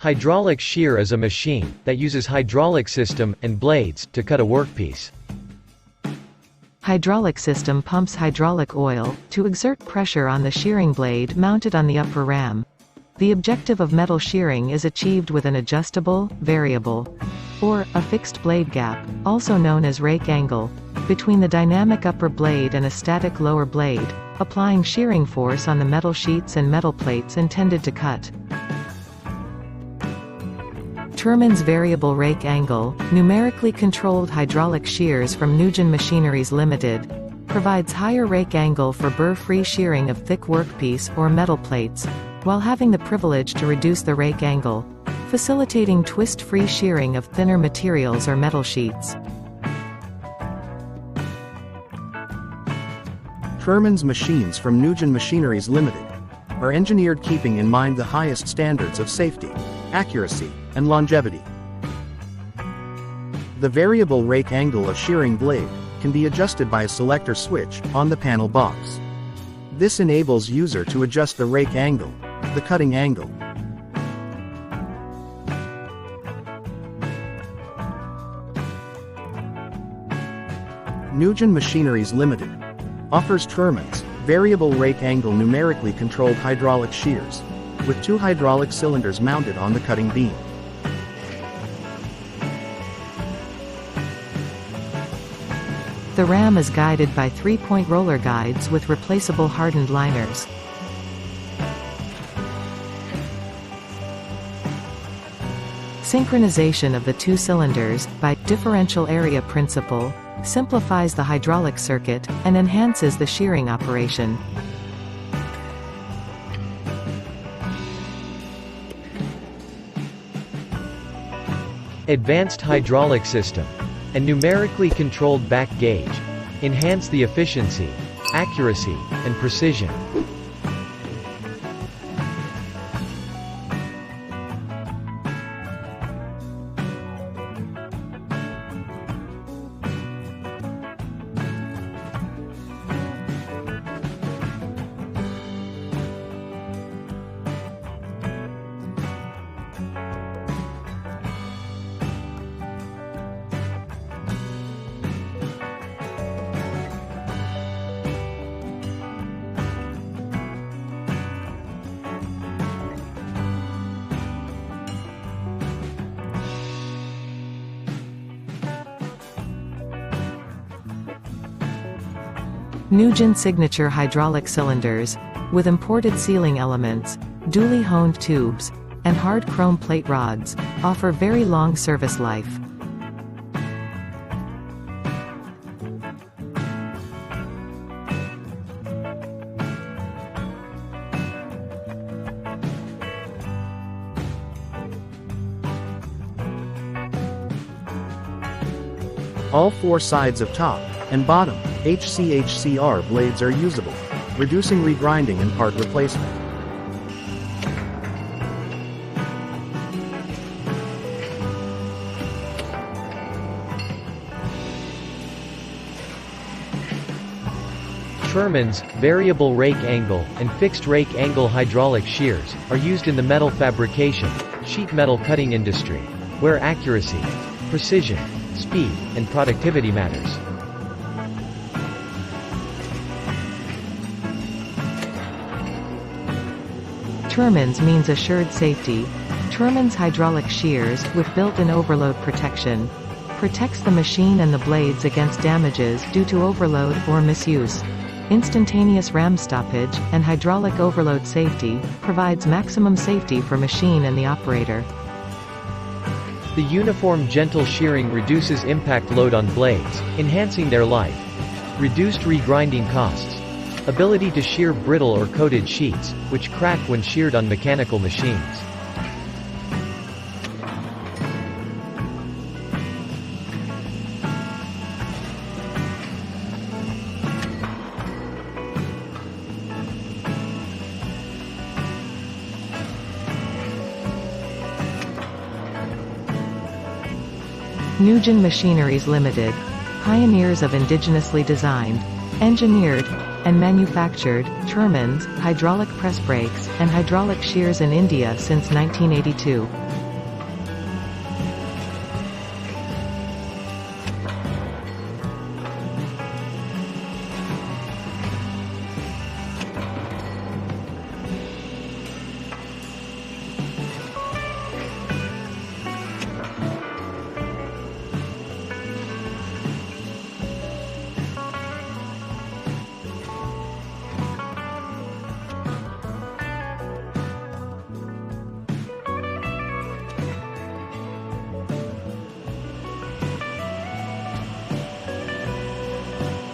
Hydraulic shear is a machine that uses hydraulic system and blades to cut a workpiece. Hydraulic system pumps hydraulic oil to exert pressure on the shearing blade mounted on the upper ram. The objective of metal shearing is achieved with an adjustable, variable, or a fixed blade gap, also known as rake angle, between the dynamic upper blade and a static lower blade, applying shearing force on the metal sheets and metal plates intended to cut. Trimans variable rake angle, numerically controlled hydraulic shears from NuGEN Machineries Ltd, provides higher rake angle for burr-free shearing of thick workpiece or metal plates, while having the privilege to reduce the rake angle, facilitating twist-free shearing of thinner materials or metal sheets. Trimans machines from NuGEN Machineries Ltd are engineered keeping in mind the highest standards of safety, accuracy, and longevity. The variable rake angle of shearing blade can be adjusted by a selector switch on the panel box. This enables user to adjust the rake angle, the cutting angle. NuGEN Machineries Ltd offers Trimans variable rake angle numerically controlled hydraulic shears, with 2 hydraulic cylinders mounted on the cutting beam. The ram is guided by 3-point roller guides with replaceable hardened liners. Synchronization of the 2 cylinders, by differential area principle, simplifies the hydraulic circuit, and enhances the shearing operation. Advanced hydraulic system and numerically controlled back gauge enhance the efficiency, accuracy, and precision. NuGEN signature hydraulic cylinders, with imported sealing elements, duly honed tubes, and hard chrome plate rods, offer very long service life. All 4 sides of top and bottom HVR blades are usable, reducing regrinding and part replacement. Trimans, variable rake angle, and fixed rake angle hydraulic shears are used in the metal fabrication, sheet metal cutting industry, where accuracy, precision, speed, and productivity matters. Trimans means assured safety. Trimans hydraulic shears, with built-in overload protection, protects the machine and the blades against damages due to overload or misuse. Instantaneous ram stoppage, and hydraulic overload safety, provides maximum safety for machine and the operator. The uniform gentle shearing reduces impact load on blades, enhancing their life. Reduced regrinding costs. Ability to shear brittle or coated sheets, which crack when sheared on mechanical machines. NuGEN Machineries Ltd, pioneers of indigenously designed, engineered, and manufactured Trimans, hydraulic press brakes, and hydraulic shears in India since 1982.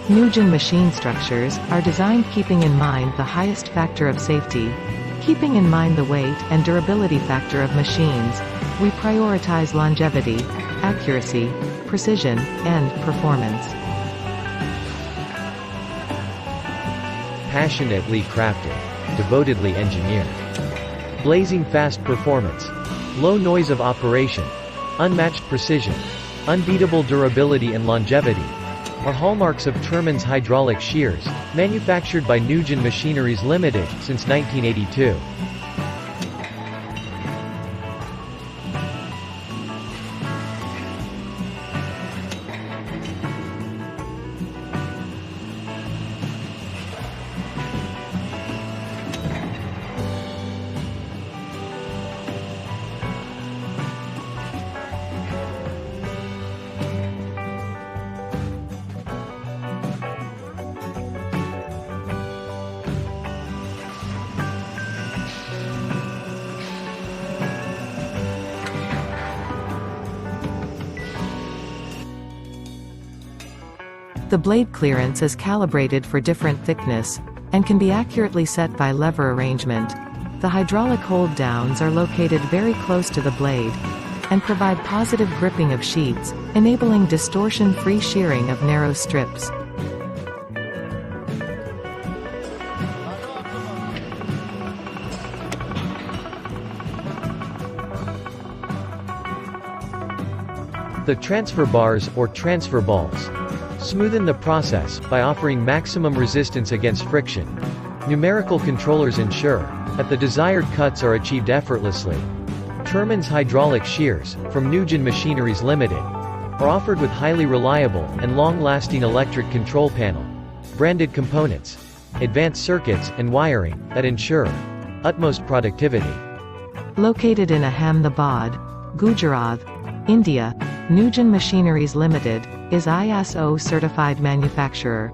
NuGEN machine structures are designed keeping in mind the highest factor of safety. Keeping in mind the weight and durability factor of machines, we prioritize longevity, accuracy, precision, and performance. Passionately crafted, devotedly engineered. Blazing fast performance, low noise of operation, unmatched precision, unbeatable durability and longevity are hallmarks of Trimans hydraulic shears, manufactured by NuGEN Machineries Ltd. Since 1982. The blade clearance is calibrated for different thickness, and can be accurately set by lever arrangement. The hydraulic hold downs are located very close to the blade, and provide positive gripping of sheets, enabling distortion-free shearing of narrow strips. The transfer bars, or transfer balls, smoothen the process by offering maximum resistance against friction. Numerical controllers ensure that the desired cuts are achieved effortlessly. Trimans hydraulic shears, from NuGEN Machineries Ltd., are offered with highly reliable and long-lasting electric control panel, branded components, advanced circuits and wiring that ensure utmost productivity. Located in Ahmedabad, Gujarat, India, NuGEN Machineries Ltd. is I.S.O. certified manufacturer.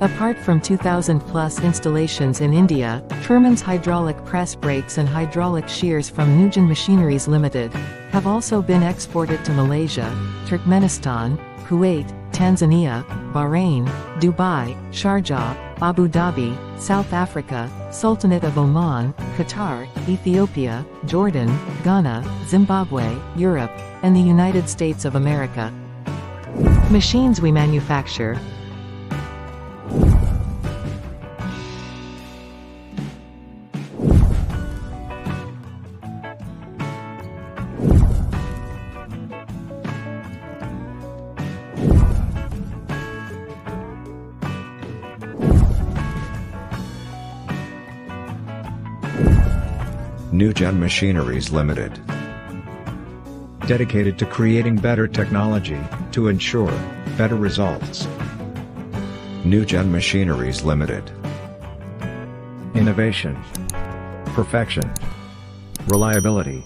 Apart from 2,000+ installations in India, Trimans hydraulic press brakes and hydraulic shears from NuGEN Machineries Ltd. have also been exported to Malaysia, Turkmenistan, Kuwait, Tanzania, Bahrain, Dubai, Sharjah, Abu Dhabi, South Africa, Sultanate of Oman, Qatar, Ethiopia, Jordan, Ghana, Zimbabwe, Europe, and the United States of America. Machines we manufacture. NuGEN Machineries Ltd. Dedicated to creating better technology, to ensure better results. NuGEN Machineries Ltd. Innovation, perfection, reliability.